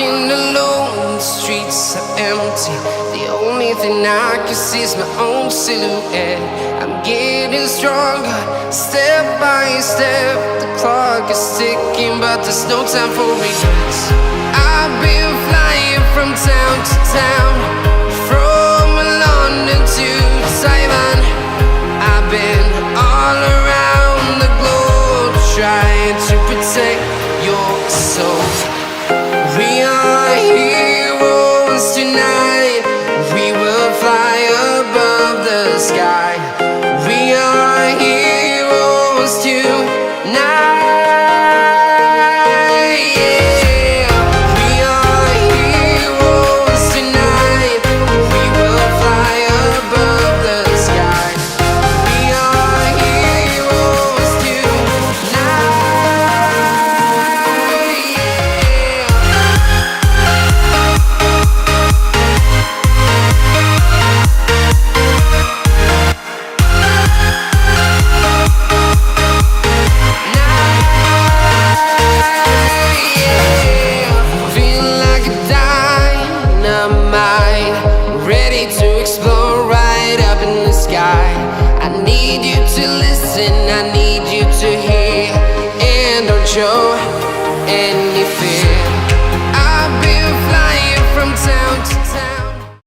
Walking alone, the streets are empty. The only thing I can see is my own silhouette. I'm getting stronger, step by step. The clock is ticking, but there's no time for regrets. I've been flying from town to town, from London to Taiwan. I've been all around the globe, trying to protect your soul. We are heroes tonight. We will fly above the sky. We are heroes tonight. Yeah. We are heroes tonight. We will fly above the sky. We are heroes tonight. Feeling like a dynamite, ready to explode right up in the sky. I need you to listen, I need you to hear, and don't show any fear.